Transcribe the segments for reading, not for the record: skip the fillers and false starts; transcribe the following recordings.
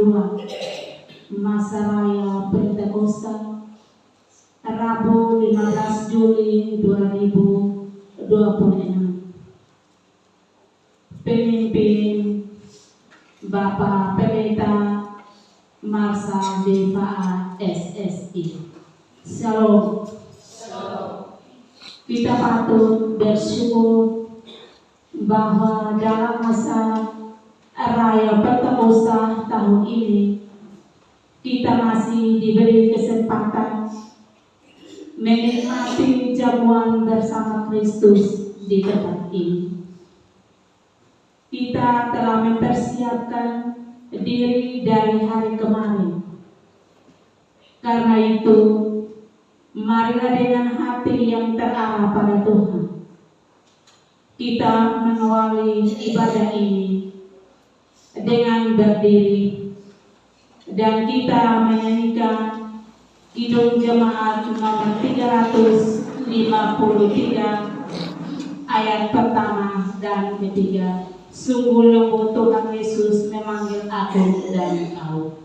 kedua masa raya Pentakosta Rabu 15 Juli 2026. Pemimpin Bapak Pendeta Marsha Devaa SSI. Shalom. Kita patut bersyukur bahwa dalam masa raya Pentakosta tahun ini kita masih diberi kesempatan menikmati jamuan bersama Kristus di tempat ini. Kita telah mempersiapkan diri dari hari kemarin. Karena itu, marilah dengan hati yang terarah pada Tuhan, kita mengawali ibadah ini dengan berdiri dan kita menyanyikan Kidung Jemaat nomor 353 ayat pertama dan ketiga. Sungguh lembut Tuhan Yesus memanggil aku dan kau.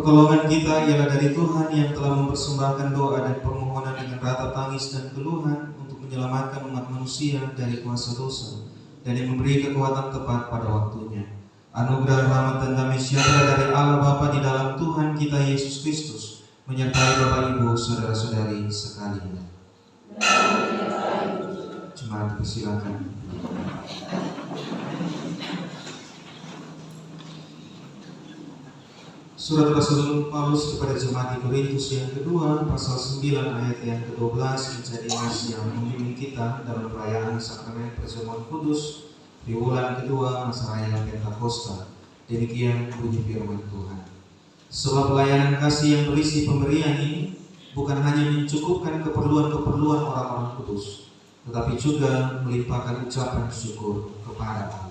Pertolongan kita ialah dari Tuhan yang telah mempersembahkan doa dan permohonan dengan rata tangis dan keluhan untuk menyelamatkan umat manusia dari kuasa dosa dan yang memberi kekuatan tepat pada waktunya. Anugerah rahmat dan damai sejahtera dari Allah Bapa di dalam Tuhan kita Yesus Kristus menyertai Bapak Ibu saudara-saudari sekalian. Jemaat persilakan. Surat Rasul Paulus kepada jemaat di Korintus yang kedua, pasal 9 ayat yang ke-12 menjadi nas yang membimbing kita dalam perayaan sakramen perjamuan kudus di bulan kedua masa raya Pentakosta. Demikian bunyi firman Tuhan. Sebab pelayanan kasih yang berisi pemberian ini bukan hanya mencukupkan keperluan-keperluan orang-orang kudus, tetapi juga melimpahkan ucapan syukur kepada Allah.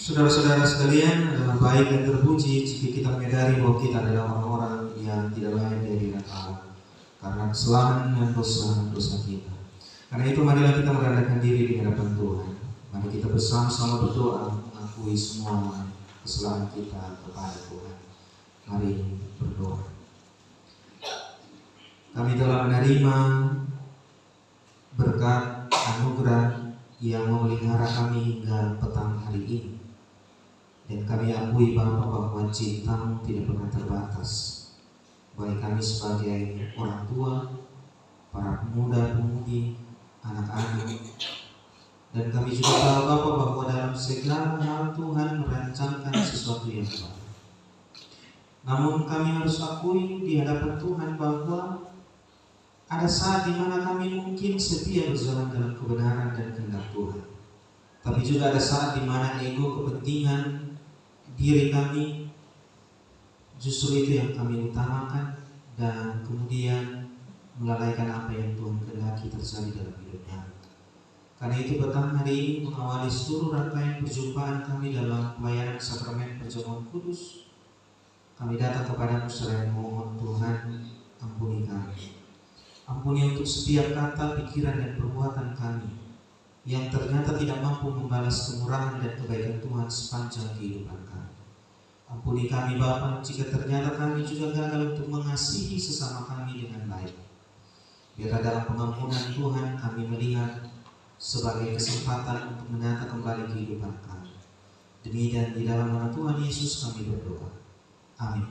Saudara-saudara sekalian, adalah baik dan terpuji jika kita menyadari bahwa kita adalah orang-orang yang tidak layak di hadirat Allah karena kesalahan dan dosa kita. Karena itu marilah kita merendahkan diri di hadapan Tuhan. Mari kita bersama-sama berdoa mengakui semua kesalahan kita kepada Tuhan. Mari berdoa. Kami telah menerima berkat anugerah yang memelihara kami hingga petang hari ini. Dan kami akui Bapa bahwa cinta-Mu tidak pernah terbatas. Baik kami sebagai orang tua, para pemuda-pemudi, anak-anak. Dan kami juga tahu Bapa bahwa dalam segala hal Tuhan merancangkan sesuatu yang baik. Namun kami harus akui di hadapan Tuhan bahwa ada saat di mana kami mungkin setia berjalan dalam kebenaran dan kehendak Tuhan. Tapi juga ada saat di mana ego, kepentingan diri kami justru itu yang kami utamakan dan kemudian melalaikan apa yang Tuhan kehendaki terjadi dalam hidupnya. Karena itu petang hari ini mengawali seluruh rangkaian perjumpaan kami dalam pelayanan sakramen perjamuan kudus, kami datang kepadamu seraya memohon Tuhan, ampuni kami. Ampuni untuk setiap kata, pikiran dan perbuatan kami yang ternyata tidak mampu membalas kemurahan dan kebaikan Tuhan sepanjang kehidupan kami. Ampuni kami Bapa jika ternyata kami juga gagal untuk mengasihi sesama kami dengan baik. Biarlah dalam pengampunan Tuhan kami melihat sebagai kesempatan untuk menata kembali kehidupan kami. Demi dan di dalam nama Tuhan Yesus kami berdoa. Amin.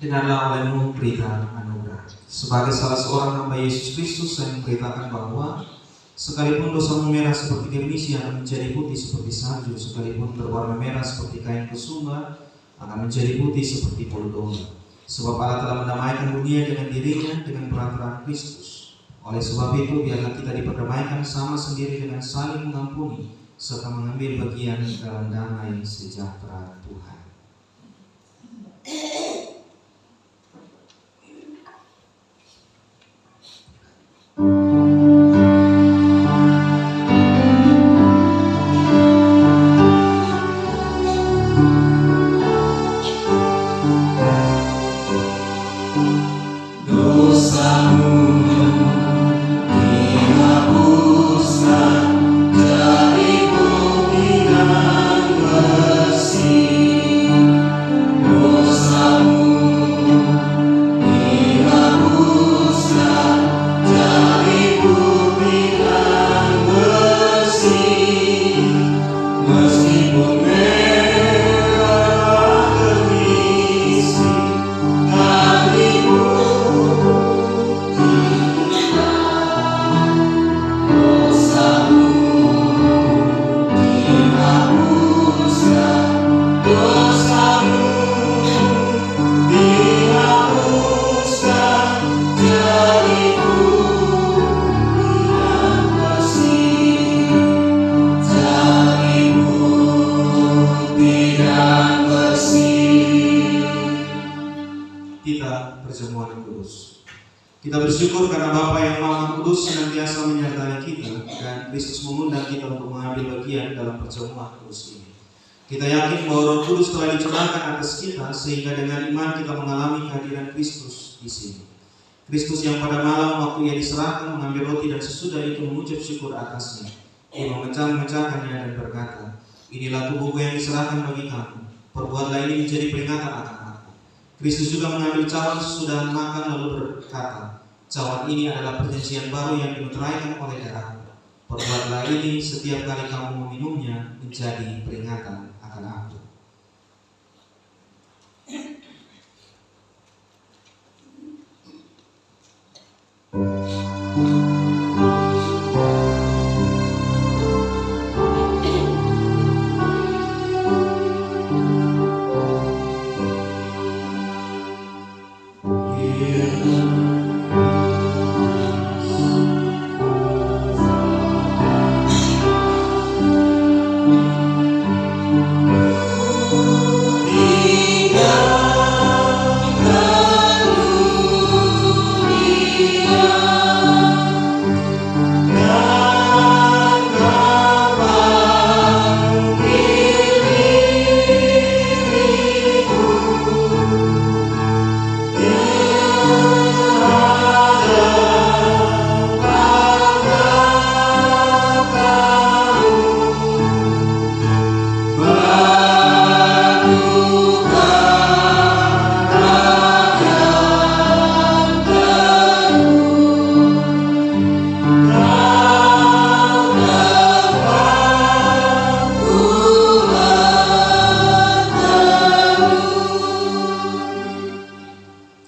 Dengarlah olehmu berita anugerah. Sebagai salah seorang hamba Yesus Kristus, saya memberitakan bahwa sekalipun dosamu merah seperti gembisi akan menjadi putih seperti salju, sekalipun berwarna merah seperti kain kusuma akan menjadi putih seperti bulu domba. Sebab Allah telah mendamaikan dunia dengan dirinya dengan perantaraan Kristus. Oleh sebab itu, biarlah kita diperdamaikan sama sendiri dengan saling mengampuni serta mengambil bagian dalam damai sejahtera Tuhan. Kita bersyukur karena Bapa yang Maha Kudus senantiasa menyertai kita dan Kristus mengundang kita untuk mengambil bagian dalam perjamuan kudus ini. Kita yakin bahwa Roh Kudus telah dicurahkan atas kita sehingga dengan iman kita mengalami kehadiran Kristus di sini. Kristus yang pada malam waktu ia diserahkan mengambil roti dan sesudah itu mengucap syukur atasnya. Ia memecah-mecahkannya dan berkata, "Inilah tubuhku yang diserahkan bagi kamu. Perbuatlah ini menjadi peringatan akan aku." Kristus juga mengambil cawan sesudah makan lalu berkata, "Cawan ini adalah perjanjian baru yang dimeteraikan oleh darahku. Perbuatlah ini setiap kali kamu meminumnya menjadi peringatan akan aku."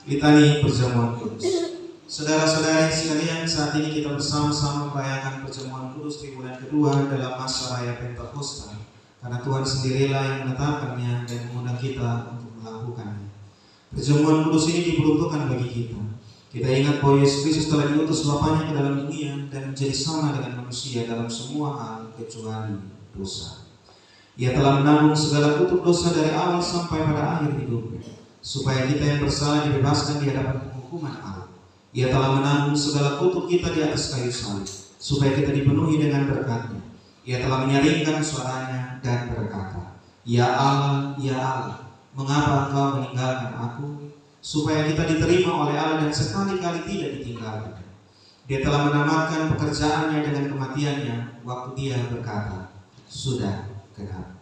Litani Perjamuan Kudus. Saudara-saudari sekalian, saat ini kita bersama-sama merayakan Perjamuan Kudus di bulan kedua dalam masa raya Pentakosta, karena Tuhan sendirilah yang menetapkannya dan mengundang kita untuk melakukannya. Perjamuan Kudus ini diperuntukkan bagi kita. Kita ingat bahwa Yesus Kristus telah diutus Bapanya ke dalam dunia dan menjadi sama dengan manusia dalam semua hal kecuali dosa. Ia telah menanggung segala kutuk dosa dari awal sampai pada akhir hidupnya, supaya kita yang bersalah dibebaskan di hadapan penghukuman Allah. Ia telah menanggung segala kutuk kita di atas kayu salib, supaya kita dipenuhi dengan berkat-Nya. Ia telah menyaringkan suaranya dan berkata, "Ya Allah, ya Allah, mengapa Engkau meninggalkan aku?" Supaya kita diterima oleh Allah dan sekali-kali tidak ditinggalkan. Dia telah menamatkan pekerjaannya dengan kematiannya waktu Dia berkata, "Sudah genap."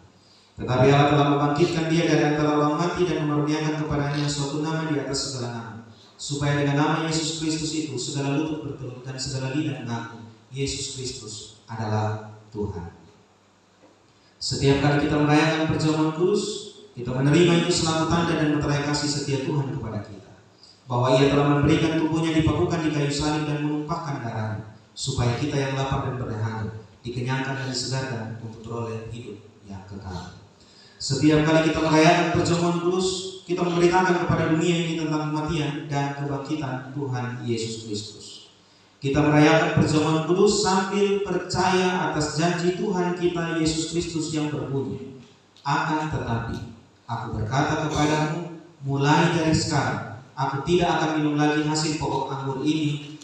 Tetapi Allah telah membangkitkan Dia dari antara orang mati dan mengaruniakan kepadanya suatu nama di atas segala nama, supaya dengan nama Yesus Kristus itu segala lutut bertelur dan segala lidah mengaku Yesus Kristus adalah Tuhan. Setiap kali kita merayakan Perjamuan Kudus, Kita menerima itu selaku tanda dan meterai kasih setia Tuhan kepada kita, bahwa Ia telah memberikan tubuhnya dipakukan di kayu salib dan menumpahkan darahnya, supaya kita yang lapar dan berdahaga dikenyangkan dan disegarkan untuk beroleh hidup yang kekal. Setiap kali kita merayakan perjamuan kudus, kita memberitakan kepada dunia ini tentang kematian dan kebangkitan Tuhan Yesus Kristus. Kita merayakan perjamuan kudus sambil percaya atas janji Tuhan kita Yesus Kristus yang berbunyi, akan tetapi aku berkata kepadamu, mulai dari sekarang aku tidak akan minum lagi hasil pokok anggur ini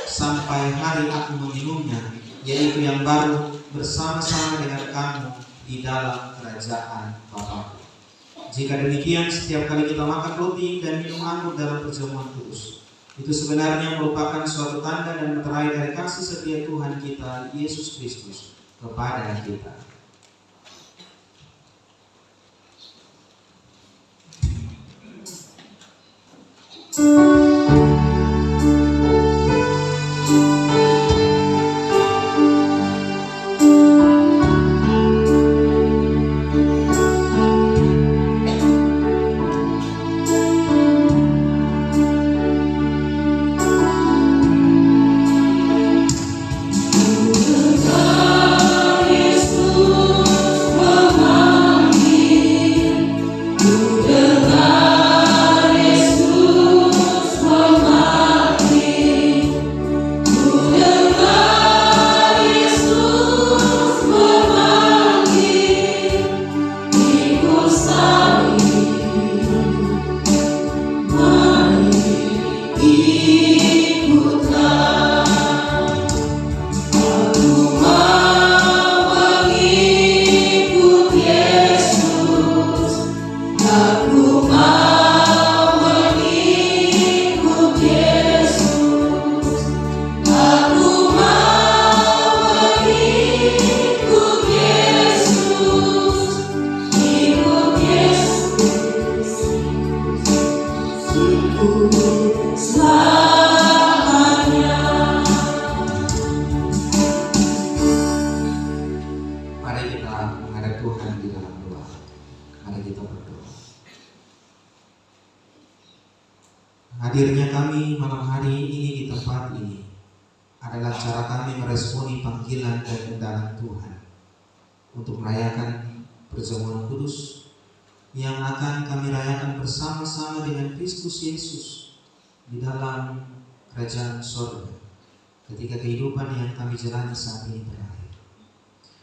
sampai hari aku meminumnya, yaitu yang baru bersama-sama dengan kamu di dalam kerajaan Bapa. Jika demikian, setiap kali kita makan roti dan minum anggur dalam perjamuan kudus, itu sebenarnya merupakan suatu tanda dan meterai dari kasih setia Tuhan kita Yesus Kristus kepada kita. Mari kita menghadap Tuhan di dalam doa. Mari kita berdoa. Hadirnya kami malam hari ini di tempat ini adalah cara kami meresponi panggilan dan undangan Tuhan untuk merayakan perjamuan kudus yang akan kami rayakan bersama-sama dengan Kristus Yesus di dalam kerajaan sorga ketika kehidupan yang kami jalani saat ini berakhir.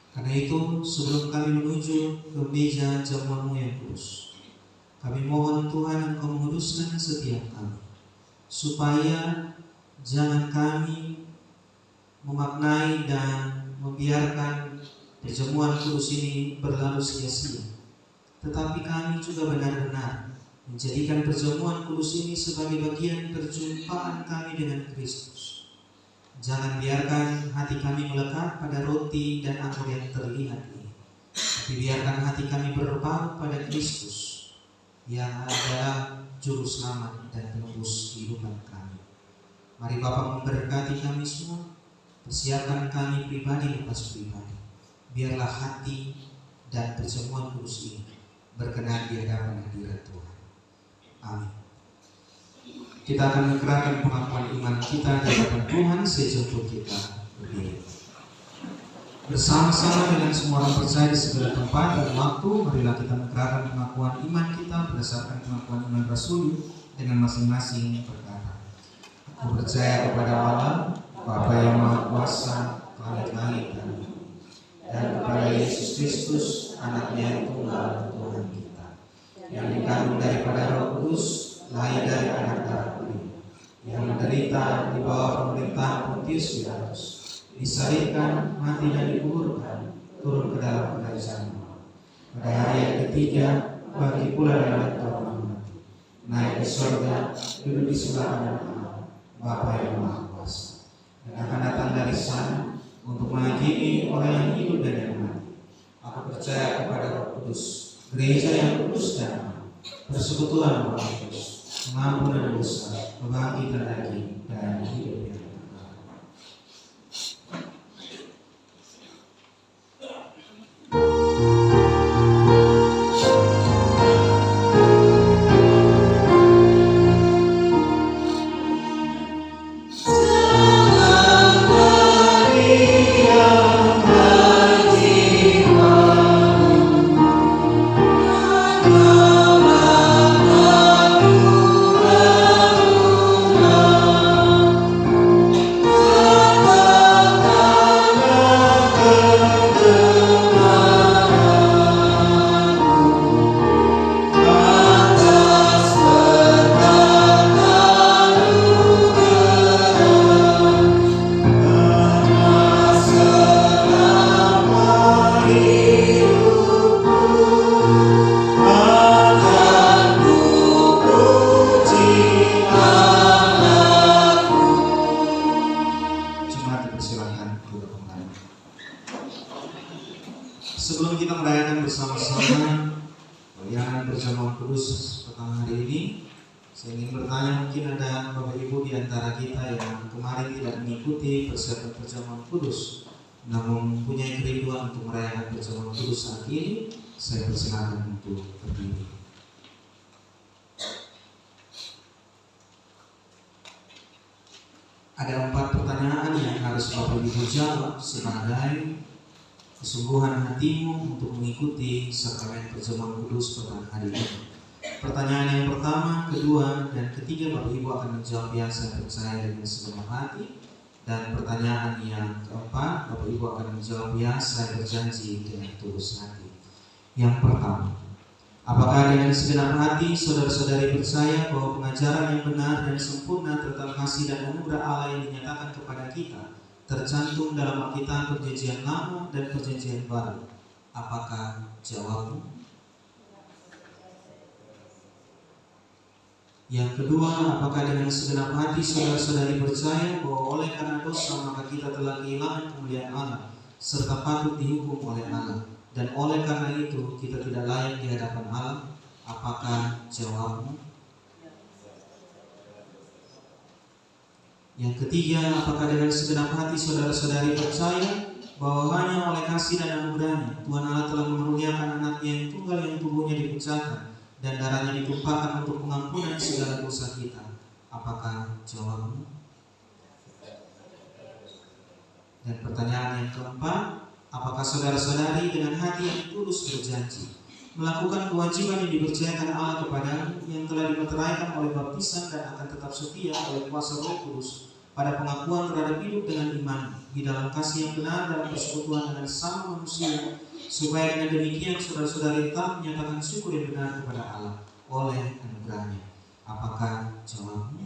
Karena itu, sebelum kami menuju ke meja jamuan-Mu yang kudus, kami mohon Tuhan Engkau menguduskan setiap kami, supaya jangan kami memaknai dan membiarkan perjamuan kudus ini berlalu sia-sia, tetapi kami juga benar-benar menjadikan perjamuan kudus ini sebagai bagian perjumpaan kami dengan Kristus. Jangan biarkan hati kami melekat pada roti dan anggur yang terlihat ini, tapi biarkan hati kami berpaut pada Kristus yang adalah juru selamat dan penebus kehidupan kami. Mari Bapa memberkati kami semua, persiapkan kami pribadi lepas pribadi. Biarlah hati dan perjamuan kudus ini berkenan di hadapan hadirat Tuhan. Amin. Kita akan menggerakkan pengakuan iman kita di hadapan Tuhan sejumlah kita berdiri. Bersama-sama dengan semua orang percaya di segala tempat dan waktu, marilah kita menggerakkan pengakuan iman kita berdasarkan pengakuan iman Rasul dengan masing-masing berkata, aku percaya kepada Allah, Bapa yang Maha Kuasa, langit-langit dan bumi, dan kepada Yesus Kristus, Anaknya yang tunggal Tuhan kita, yang dikandung daripada Roh Kudus, lahir dari anak darah putih, yang menderita di bawah pemerintahan Pontius Pilatus, disalibkan, mati dan dikuburkan, turun ke dalam kerajaan maut. Pada hari yang ketiga, bangkit pula dari antara orang mati, naik ke surga, duduk di sebelah kanan Allah, Bapa yang Maha Kuasa, dan akan datang dari sana untuk menghakimi orang yang hidup dan yang mati. Aku percaya kepada Roh Kudus, gereja yang kudus dan aman, persekutuan orang kudus, pengampunan dosa, kebangkitan daging, dan hidup yang kekal. bertanya, mungkin ada Bapak Ibu di antara kita yang kemarin tidak mengikuti persiapan perjamuan kudus, namun mempunyai kerinduan untuk merayakan perjamuan kudus saat ini. Saya persilakan untuk berdiri. Ada 4 pertanyaan yang harus Bapak Ibu jawab sebagai kesungguhan hatimu untuk mengikuti sakramen perjamuan kudus pada hari ini. Pertanyaan yang pertama, kedua, dan ketiga Bapak Ibu akan menjawab ya saya percaya dengan segenap hati. Dan pertanyaan yang keempat, Bapak Ibu akan menjawab ya saya berjanji dengan tulus hati. Yang pertama, apakah dengan segenap hati saudara-saudari percaya bahwa pengajaran yang benar dan sempurna tentang kasih dan anugerah Allah yang dinyatakan kepada kita tercantum dalam Alkitab Perjanjian Lama dan Perjanjian Baru? Apakah jawabmu? Yang kedua, apakah dengan segenap hati saudara-saudari percaya bahwa oleh karena dosa maka kita telah kehilangan kemuliaan Allah serta patut dihukum oleh Allah, dan oleh karena itu kita tidak layak di hadapan Allah? Apakah jawabmu? Yang ketiga, apakah dengan segenap hati saudara-saudari percaya bahwa hanya oleh kasih dan anugerahnya Tuhan Allah telah mengaruniakan anaknya yang tunggal yang tubuhnya dipecahkan dan darahnya ditumpahkan untuk pengampunan segala dosa kita? Apakah jawabmu? Dan pertanyaan yang keempat, apakah saudara-saudari dengan hati yang tulus berjanji melakukan kewajiban yang dipercayakan Allah kepadamu yang telah dimeteraikan oleh baptisan dan akan tetap setia oleh kuasa Roh Kudus pada pengakuan terhadap hidup dengan iman di dalam kasih yang benar dalam persekutuan dengan sama manusia, supaya dengan demikian saudara-saudari tetap menyatakan syukur yang benar kepada Allah oleh anugerahnya? Apakah jawabmu?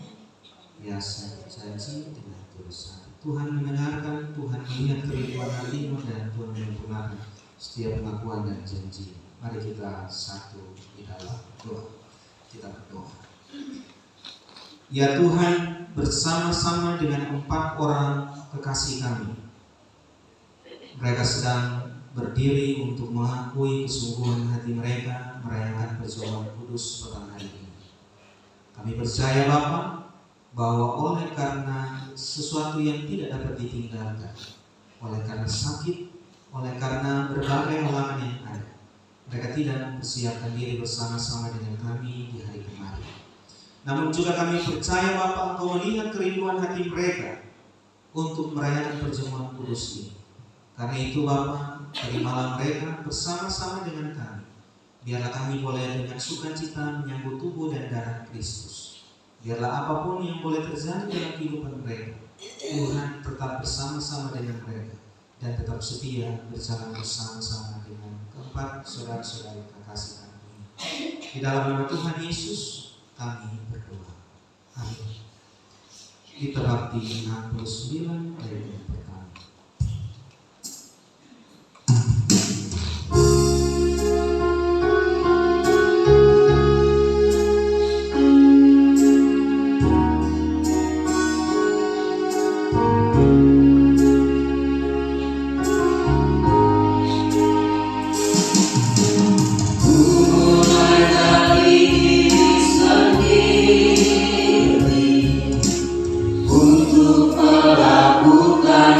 Ya, saya berjanji dengan tulus hati. Tuhan mendengarkan, Tuhan melihat kerinduan hatimu, dan Tuhan menyempurnakan setiap pengakuan dan janji. Mari kita satu di dalam doa. Kita berdoa. Ya Tuhan, bersama-sama dengan 4 orang kekasih kami, mereka sedang berdiri untuk mengakui kesungguhan hati mereka merayakan perjamuan kudus petang hari ini. Kami percaya Bapa, bahwa oleh karena sesuatu yang tidak dapat ditinggalkan, oleh karena sakit, oleh karena berbagai halangan yang ada, mereka tidak mempersiapkan diri bersama-sama dengan kami di hari kemarin. Namun juga kami percaya Bapa, Engkau melihat kerinduan hati mereka untuk merayakan perjamuan kudus ini. Karena itu Bapa, terimalah mereka bersama-sama dengan kami. Biarlah kami boleh dengan sukacita menyambut tubuh dan darah Kristus. Biarlah apapun yang boleh terjadi dalam kehidupan mereka, Tuhan tetap bersama-sama dengan mereka dan tetap setia berjalan bersama-sama dengan keempat saudara-saudari kekasih kami ini. Di dalam nama Tuhan Yesus kami berdoa. Amin. Kita bakti 69 ayat yang pertama. Untuk melakukan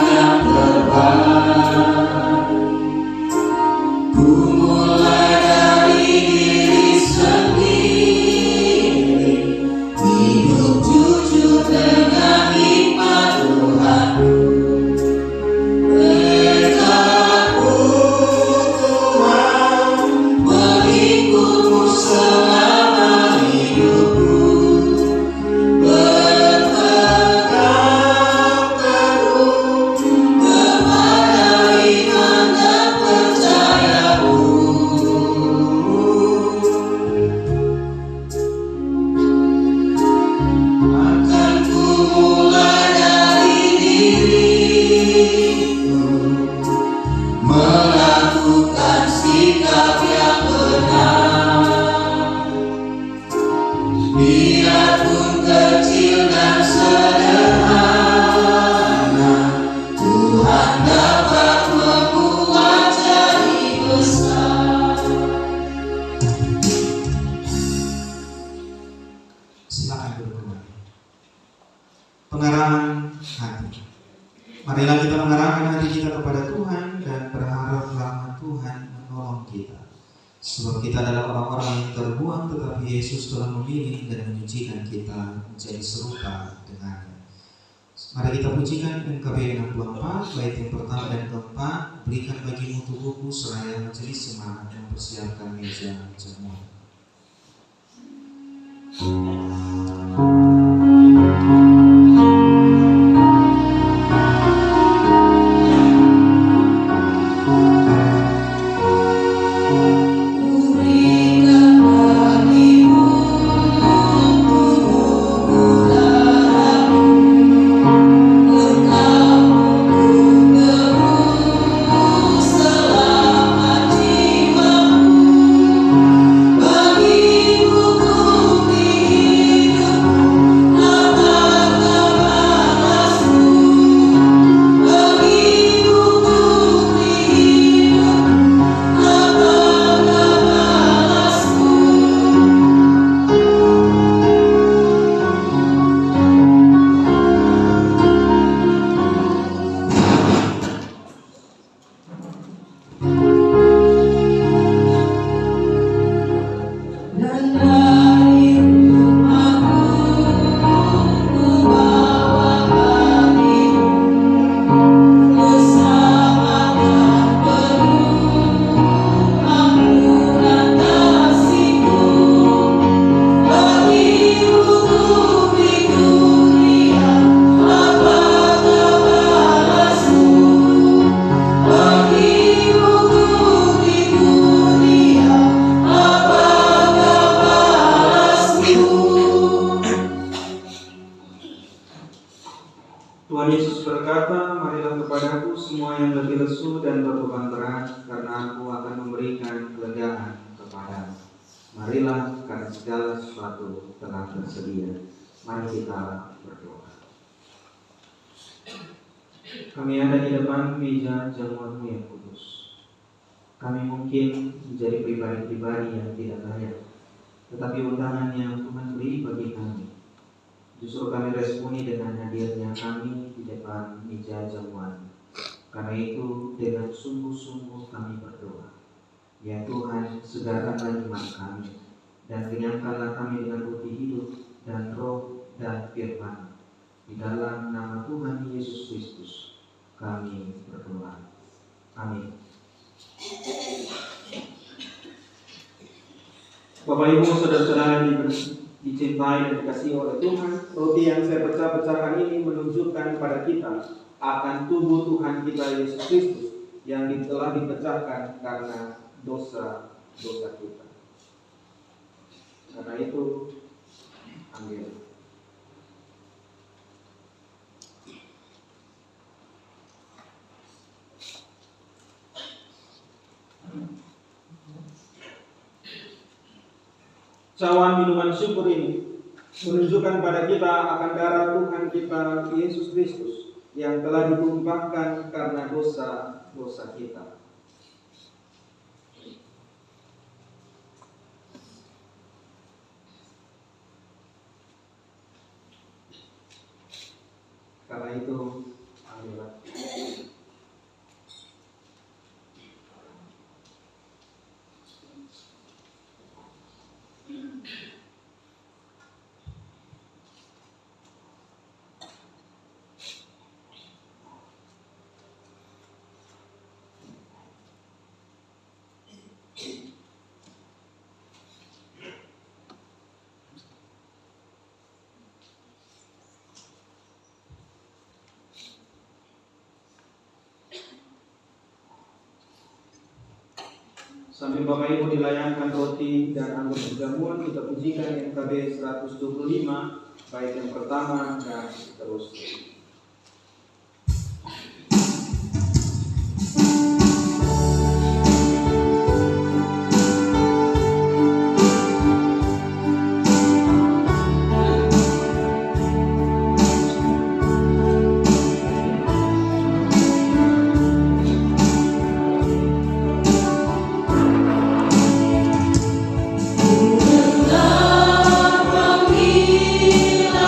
Tuhan. Pengarahan hati. Marilah kita mengarahkan hati kita kepada Tuhan dan berharap rahmat Tuhan menolong kita. Sebab kita adalah orang-orang yang terbuang, tetapi Yesus telah memilih dan menyucikan kita menjadi serupa dengannya. Mari kita pujikan NKB 64, bait yang pertama dan keempat. Berikan bagimu tubuhku, seraya majelis semangat mempersiapkan meja jamuan. Tuhan Yesus berkata, marilah kepadaku semua yang letih lesu dan berbeban berat, karena aku akan memberikan kelegaan kepadamu. Marilah, karena segala sesuatu telah tersedia. Mari kita berdoa. Kami ada di depan meja jamuan-Mu yang kudus. Kami mungkin menjadi pribadi-pribadi yang tidak layak, tetapi undangan yang Tuhan beri bagi kami justru kami responi dengan hadirnya kami di depan meja jamuan. Karena itu dengan sungguh-sungguh kami berdoa, ya Tuhan, segarkanlah iman kami dan kenyangkanlah kami dengan bukti hidup dan roh dan firman. Di dalam nama Tuhan Yesus Kristus kami berdoa. Amin. Bapak Ibu, saudara-saudara yang dicintai dan dikasihi oleh Tuhan, roti yang saya pecah-pecahkan ini menunjukkan pada kita akan tubuh Tuhan kita Yesus Kristus yang telah dipecahkan karena dosa-dosa kita. Karena itu, ambil. Cawan minuman syukur ini menunjukkan pada kita akan darah Tuhan kita Yesus Kristus yang telah ditumpahkan karena dosa-dosa kita. Karena itu, ambillah. Sambil Bapak Ibu dilayangkan roti dan anggur jamuan, kita pujikan NKB 125, bait yang pertama dan seterusnya. Panggilan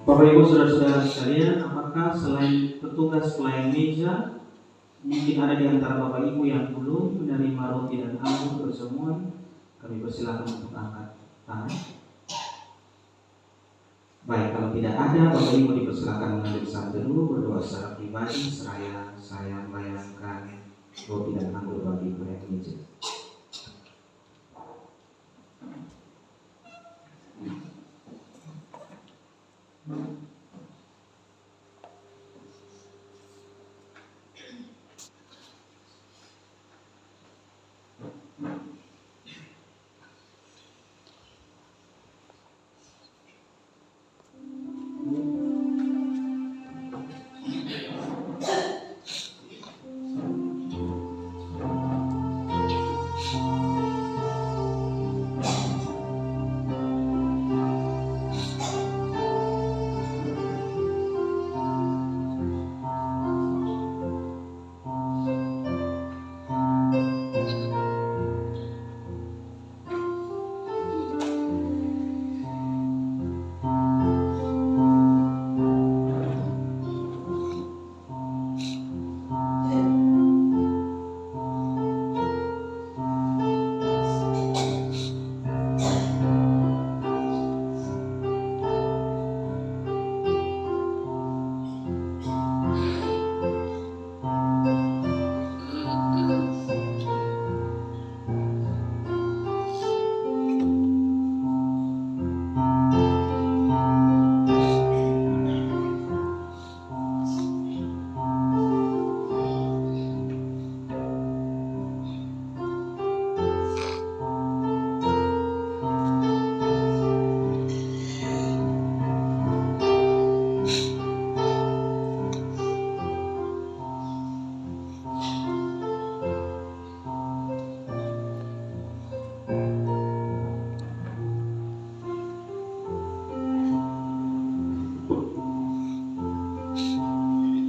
Bapak Ibu Saudara-saudara sekalian, apakah selain petugas pelayan meja, mungkin ada di antara Bapak Ibu yang belum menerima roti dan anggur perjamuan? Kami persilakan untuk angkat tangan. Baik, kalau tidak ada, Bapak Ibu dipersilakan mengambil saat dulu berdoa secara pribadi seraya saya melayangkan roti dan anggur bagi pelayan meja.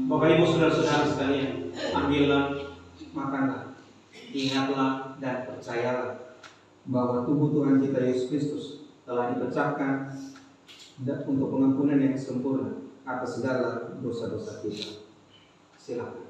Bapak Ibu Saudara-saudara sekalian, ambillah, makanlah, ingatlah dan percayalah bahwa tubuh Tuhan kita Yesus Kristus telah dipecahkan untuk pengampunan yang sempurna atas segala dosa-dosa kita. Silakan.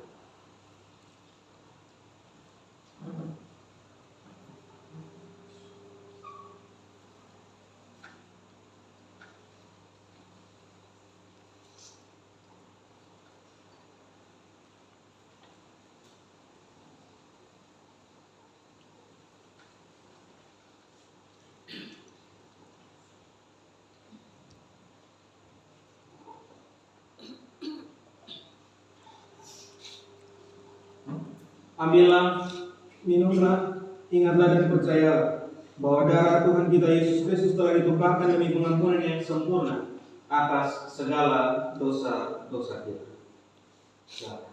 Ambillah, minumlah, ingatlah dan percayalah bahwa darah Tuhan kita Yesus Kristus telah ditumpahkan demi pengampunan yang sempurna atas segala dosa-dosa kita. Silakan.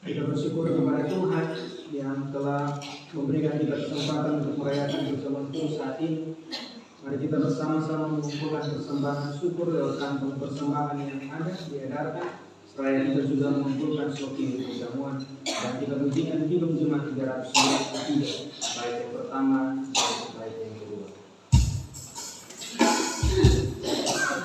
Kita bersyukur kepada Tuhan yang telah memberikan kita kesempatan untuk merayakan bersama Tuhan saat ini. Mari kita bersama-sama mengumpulkan persembahan syukur lewat kantong persembahan yang ada diedarkan. Seraya kita juga mengumpulkan soki perjamuan dan kita bunyikan hidup jemaat 393, baik yang pertama dan baik yang kedua. Berharap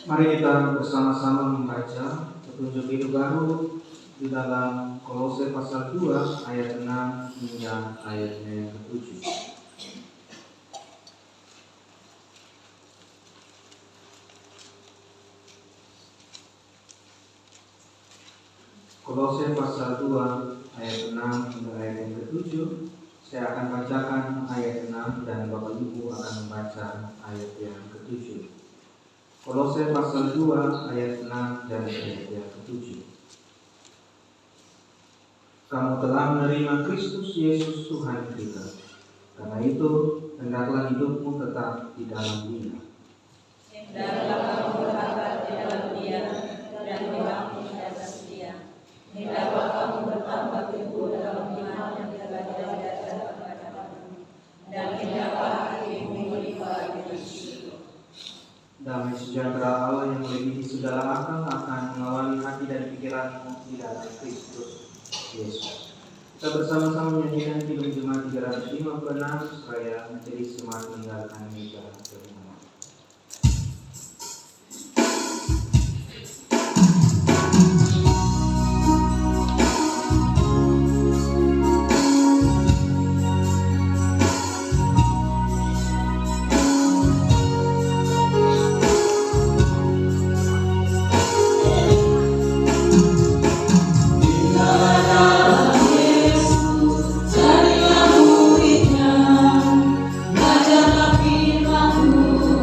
Mari kita bersama-sama membaca petunjuk hidup baru di dalam Kolose pasal 2 ayat 6 hingga ayatnya yang ke-7. Kolose pasal 2 ayat 6 hingga ayat yang ke-7. Saya akan bacakan ayat 6 dan Bapak Ibu akan membaca ayat yang ke-7. Kolose pasal 2 ayat 6 dan ayat yang ke-7. Kamu telah menerima Kristus Yesus Tuhan kita. Karena itu, hendaklah hidupmu tetap di dalam Dia. Hendaklah kamu berharap di dalam Dia dan dibangun di atas Dia. Hendaklah kamu bertambah teguh dalam iman yang telah diajarkan kepadamu. Dan hendaklah hatimu melimpah dengan syukur. Damai sejahtera Allah yang melebihi segala akal akan mengawali hati dan pikiranmu di dalam Kristus Yesus. Kita bersama-sama menyanyikan Kidung Jemaat 356 supaya menjadi semangat meninggalkan meja firman. Carilah muridnya, ajarlah firman-Mu.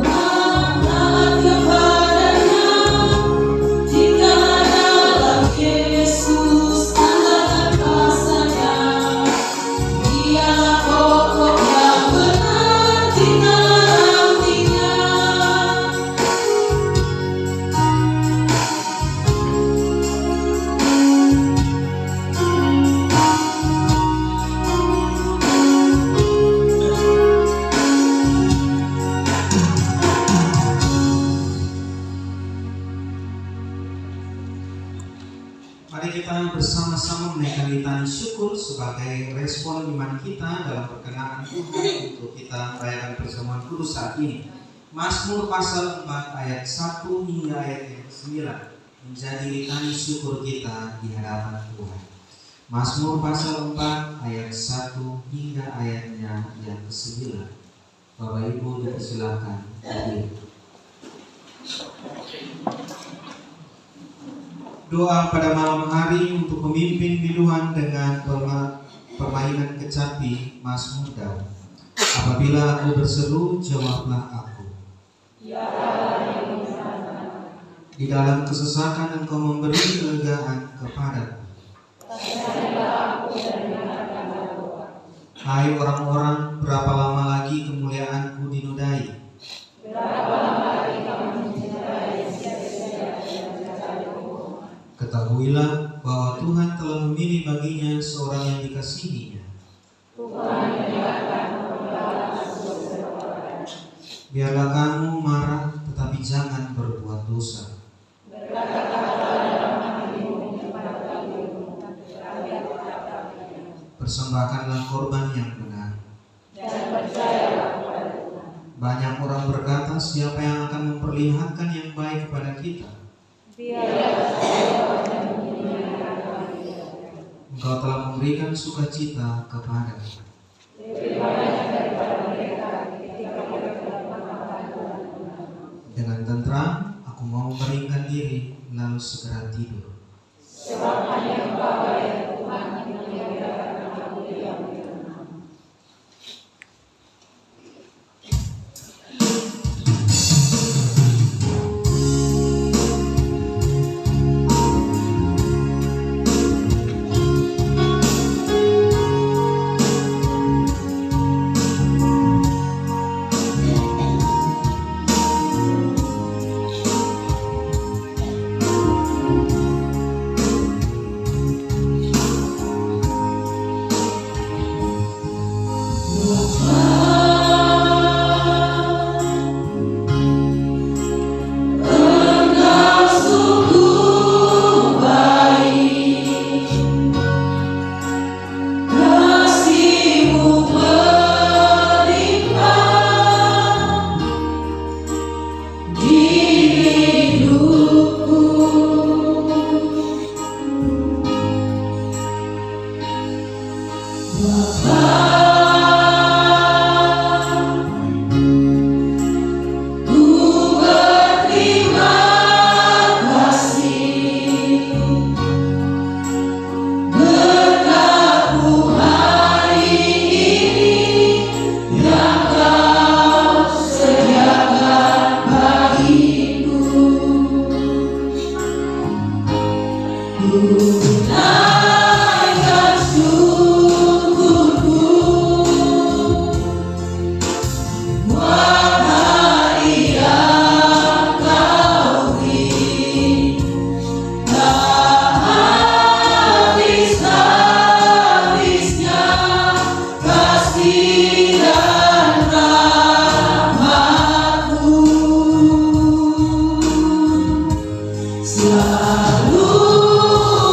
bersama-sama menaikkan litani syukur sebagai respon iman kita dalam perkenaan Tuhan untuk kita merayakan perjamuan kudus saat ini. Mazmur pasal 4 ayat 1 hingga ayat yang ke-9 menjadi litani syukur kita di hadapan Tuhan. Mazmur pasal 4 ayat 1 hingga ayatnya yang ke-9. Bapak Ibu dipersilakan hadir. Doa pada malam hari untuk pemimpin biduan dengan permainan kecapi Mazmur Daud. Apabila aku berseru, jawablah aku. Di dalam kesesakan Engkau memberi kelegaan kepadaku. Hai orang-orang, berapa lama lagi kemuliaanku dinodai? Ketahuilah bahwa Tuhan telah memilih baginya seorang yang dikasihinya. Biarlah kamu marah, tetapi jangan berbuat dosa. Persembahkanlah korban yang benar. Banyak orang berkata, siapa yang akan memperlihatkan yang baik kepada kita? Engkau telah memberikan sukacita kepada. Dengan tentram aku mau membaringkan diri, lalu segera tidur. Naikkan syukurku, wahai yang Kau beri, tak habis-habisnya kasih dan rahmat-Mu. Selalu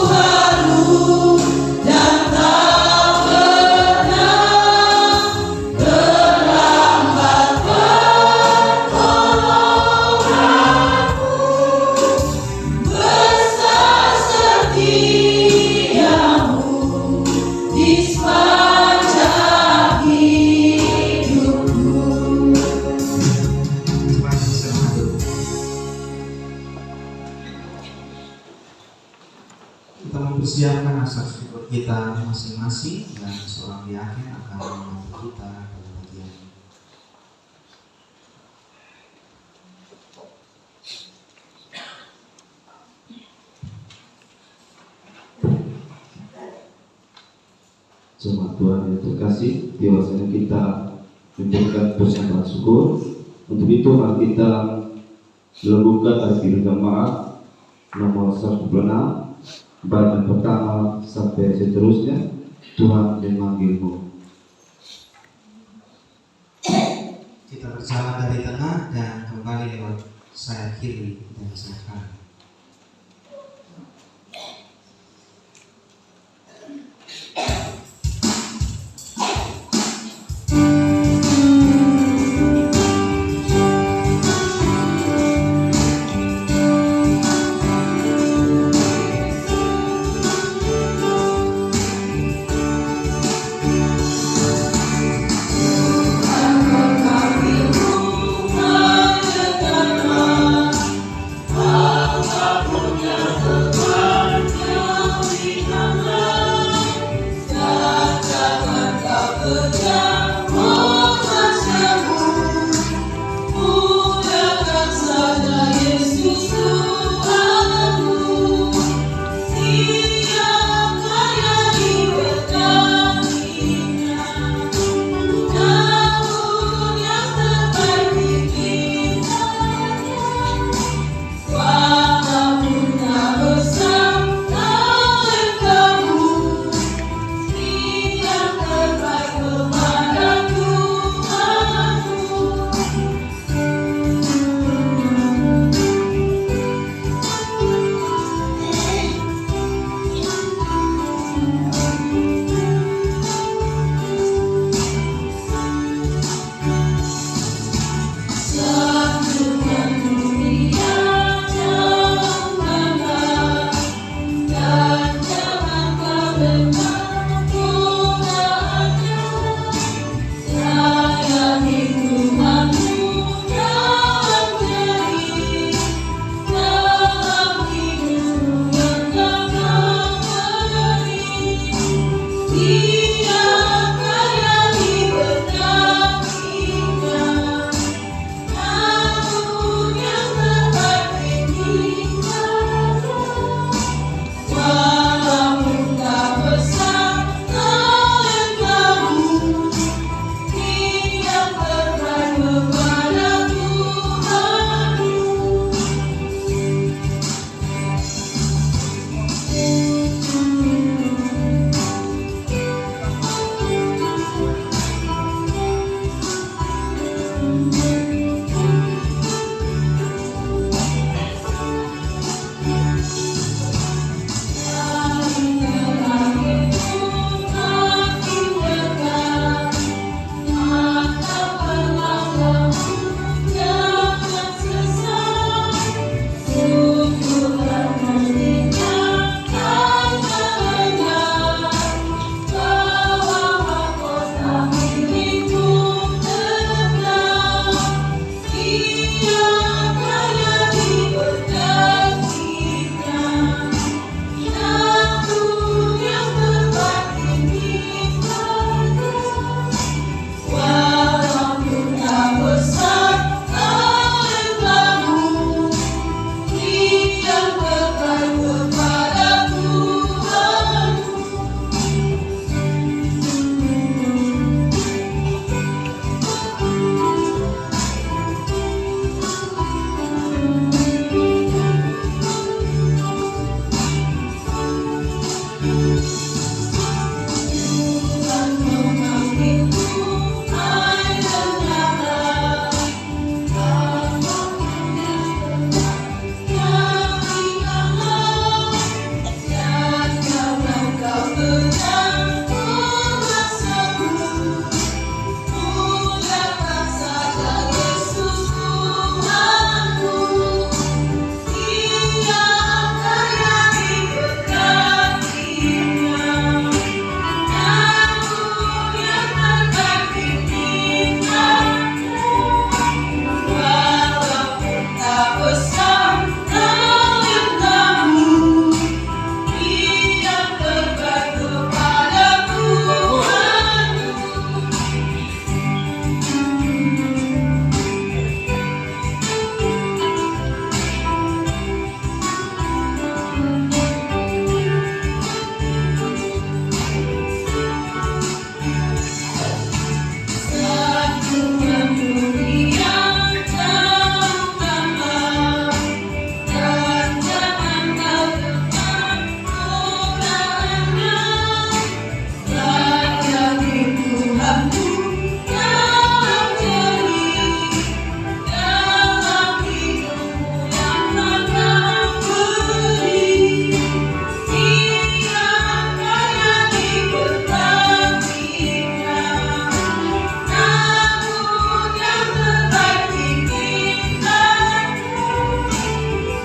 baru dan tak pernah terlambat pertolongan-Mu. Besar setiamu di sepanjang hidupku. Semakin semangat. Kita mempersiapkan asal syukur kita masing-masing dan seorang diaken akan membantu kita pada bagian ini. Jemaat Tuhan yang terkasih, biasanya kita menjadikan persembahan syukur. Untuk itu mari kita melakukan arti jemaat nomor 106 bagian pertama sampai seterusnya. Tuhan memanggilmu. Kita berjalan dari tengah dan kembali lewat sayap kiri dan sayap kanan. Aku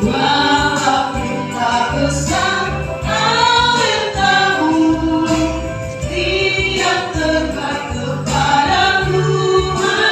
Walau kita besar awet tahu, tiap terbaik kepada Tuhan.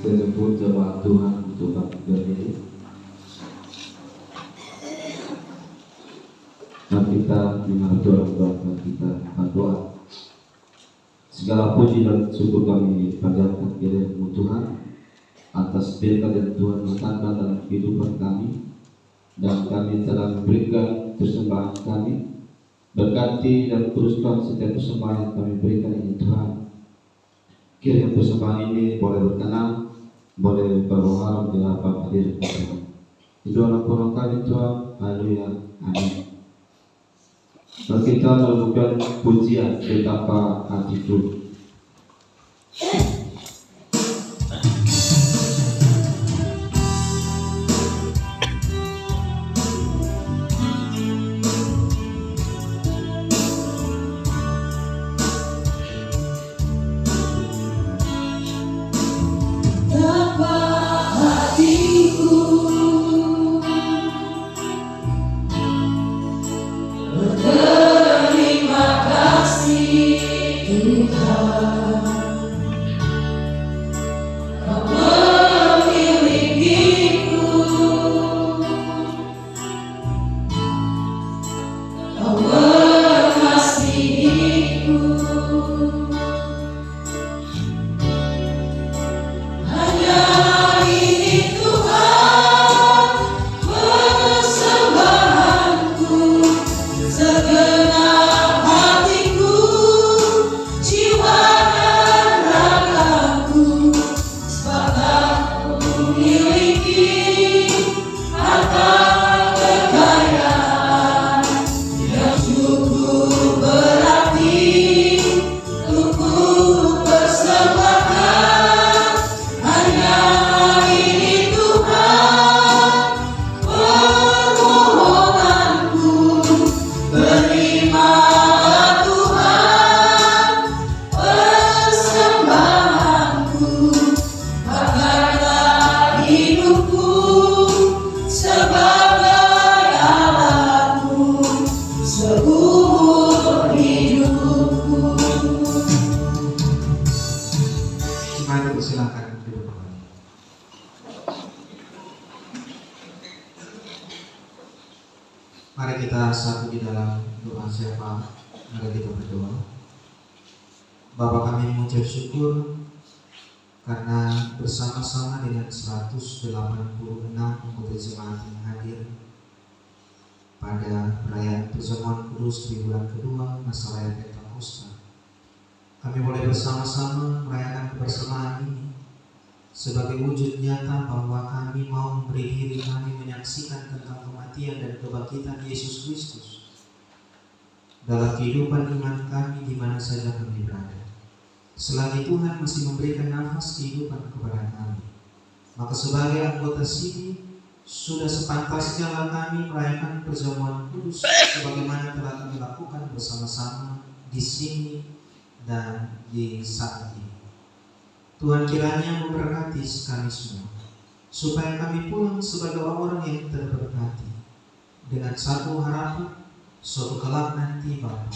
Saya sebut jemaat Tuhan untuk bangkit berdiri. Mari kita menghadap Tuhan kita berdoa. Segala puji dan syukur kami panjatkan kepada Tuhan atas berkat yang Tuhan letakkan dalam kehidupan kami, dan kami telah memberikan persembahan kami. Berkati dan teruskan setiap persembahan yang kami berikan ini Tuhan. Kiranya persembahan ini boleh berkenan, boleh berharap di hadapan hadirat Tuhan. Itu anak Tuhan kami Tuhan. Haleluya. Amin. Mari kita melakukan pujian betapa hati Tuhan. Betapa hatiku berterima kasih Tuhan, Kau memilikiku, Kau mengasihiku. Hanya ini Tuhan persembahanku, segenap hatiku, jiwa dan ragaku, sebab ku memiliki harta kekayaan yang cukup berarti untuk ku persembahkan. Hanya ini Tuhan permohonanku, terima Tuhan persembahanku, pakarlah hidupku sebagai alatmu seumur hidupku. Mari persilakan duduk kembali. Mari kita satu di dalam doa syafaat. Mari kita berdoa. Bapa, kami mengucap syukur karena bersama-sama dengan 186 anggota jemaat yang hadir pada perayaan perjamuan kudus di bulan kedua masa raya Pentakosta, kami boleh bersama-sama merayakan kebersamaan ini sebagai wujud nyata bahwa kami mau memberi diri kami menyaksikan tentang kematian dan kebangkitan Yesus Kristus dalam kehidupan iman kami di mana saja kami berada. Selagi Tuhan masih memberikan nafas kehidupan kepada kami, maka sebagai anggota sini sudah sepantasnya lah kami merayakan perjamuan kudus sebagaimana telah kami lakukan bersama-sama di sini dan di saat ini. Tuhan kiranya memberkati kami semua, supaya kami pulang sebagai orang-orang yang terberkati dengan satu harapan, suatu kelak nanti Bapa,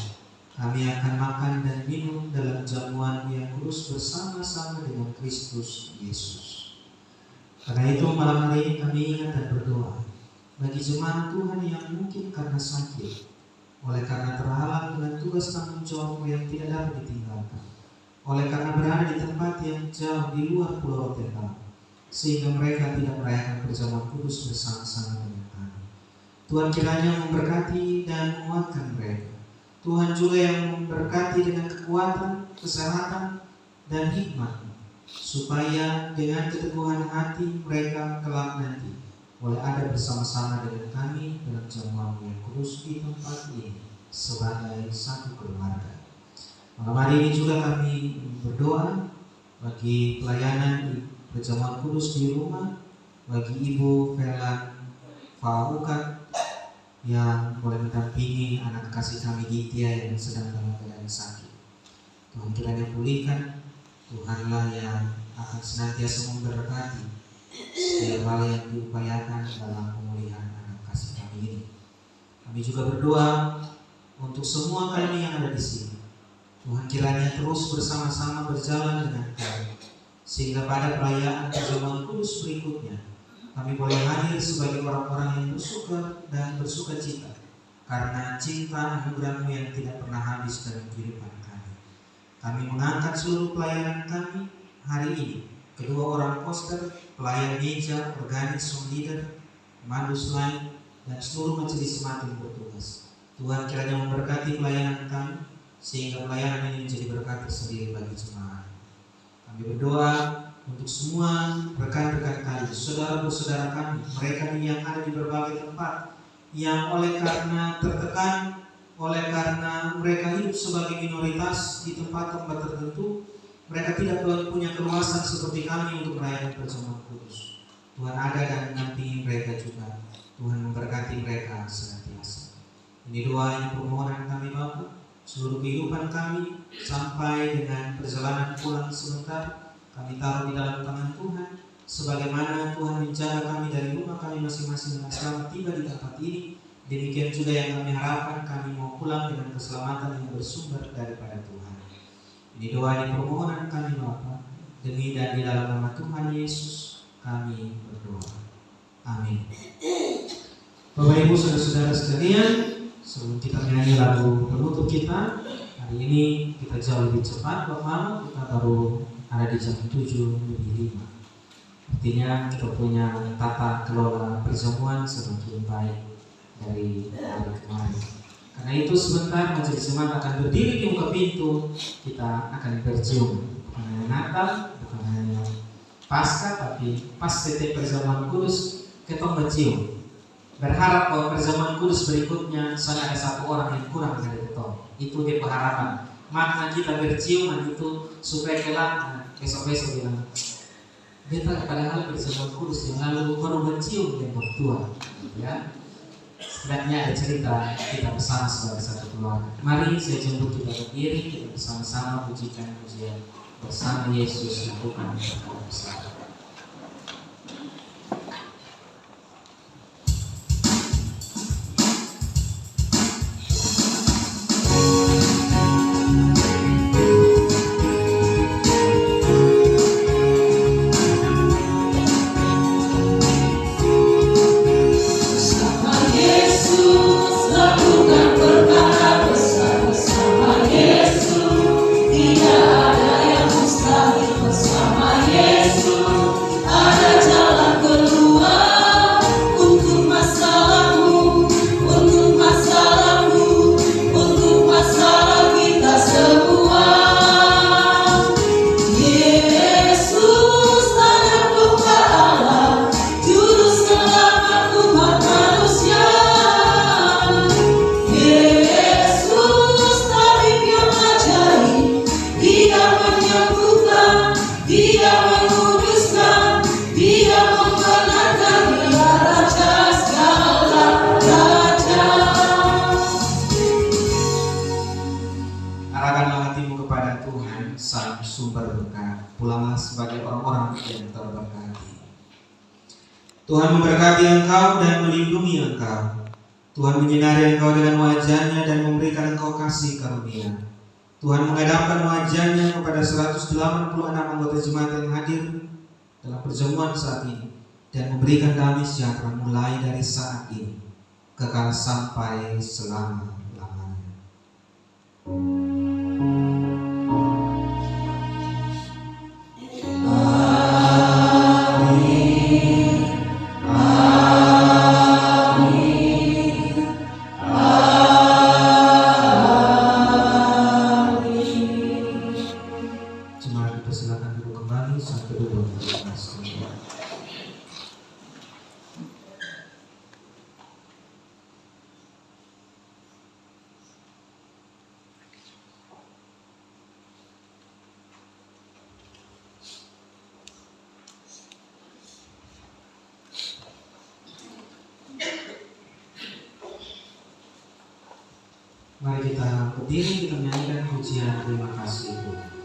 kami akan makan dan minum dalam jamuan yang kudus bersama-sama dengan Kristus Yesus. Karena itu malam hari ini kami ingat dan berdoa bagi jemaat Tuhan yang mungkin karena sakit, oleh karena terhalang dengan tugas tanggung jawab yang tidak dapat ditinggalkan, oleh karena berada di tempat yang jauh di luar Pulau Rotterdam, sehingga mereka tidak merayakan perjamuan kudus bersama-sama dengan kami. Tuhan kiranya memberkati dan menguatkan mereka. Tuhan juga yang memberkati dengan kekuatan, kesehatan, dan hikmat, supaya dengan keteguhan hati mereka kelak nanti boleh ada bersama-sama dengan kami dalam jamuan yang kudus di tempat ini sebagai satu keluarga. Malam hari ini juga kami berdoa bagi pelayanan di perjamuan kudus di rumah, bagi Ibu Velan Faukat yang boleh mendampingi anak kasih kami Ditya yang sedang dalam keadaan sakit. Tuhan kiranya pulihkan, Tuhanlah yang akan senantiasa memberkati setiap hal yang diupayakan dalam pemulihan anak kasih kami ini. Kami juga berdoa untuk semua kami yang ada di sini. Tuhan kiranya terus bersama-sama berjalan dengan kami, sehingga pada perayaan perjamuan kudus berikutnya kami boleh hadir sebagai orang-orang yang bersyukur dan bersuka cita karena cinta anugerah-Mu yang tidak pernah habis dalam kehidupan kami. Kami mengangkat seluruh pelayanan kami hari ini, kedua orang poster, pelayan meja, organis, sound leader, mandus lain, dan seluruh majelis jemaat yang bertugas. Tuhan kiranya memberkati pelayanan kami, sehingga pelayanan ini menjadi berkat tersendiri bagi jemaat. Kami berdoa untuk semua rekan-rekan kami, saudara-saudara kami, mereka yang ada di berbagai tempat, yang oleh karena tertekan, oleh karena mereka hidup sebagai minoritas di tempat-tempat tertentu, mereka tidak punya keluasan seperti kami untuk merayakan perjamuan kudus. Tuhan ada dan mendampingi mereka juga. Tuhan memberkati mereka senantiasa. Ini doa yang permohonan kami Bapa. Seluruh kehidupan kami sampai dengan perjalanan pulang sebentar kami taruh di dalam tangan Tuhan, sebagaimana Tuhan menjaga kami dari rumah kami masing-masing dengan selamat tiba di tempat ini. Demikian juga yang kami harapkan, kami mau pulang dengan keselamatan yang bersumber daripada Tuhan. Ini doa dan permohonan kami Bapa, demi dan di dalam nama Tuhan Yesus kami berdoa. Amin. Bapak Ibu saudara-saudara sekalian, sebelum kita menyanyi lagu penutup kita, hari ini kita jauh lebih cepat Bapak, kita baru ada di jam 7:05. Artinya kita punya tata kelola perjamuan semakin baik dari hari kemarin. Karena itu sebentar majelis jemaat akan berdiri di muka pintu, kita akan bercium. Bukan hanya Natal, bukan hanya Paskah, tapi pas setiap perjamuan kudus kita bercium. Berharap bahwa perjamuan kudus berikutnya sana ada satu orang yang kurang dari kita. Itu dia pengharapan. Makna kita berciuman itu supaya kelak besok-besok bilang, beta padahal perjamuan kudus yang lalu baru bercium yang bertua, ya. Setidaknya ada cerita kita bersama sebagai satu keluarga. Mari saya jemput kita berdiri, kita bersama-sama pujikan pujian bersama Yesus lakukan perkara besar. Tuhan memberkati engkau dan melindungi engkau. Tuhan menyinari engkau dengan wajah-Nya dan memberikan engkau kasih karunia. Tuhan menghadapkan wajah-Nya kepada 186 anggota jemaat yang hadir dalam perjamuan saat ini dan memberikan damai sejahtera mulai dari saat ini kekal sampai selama-lamanya. Mari kita berdiri, kita menyanyikan pujian terima kasih Tuhan.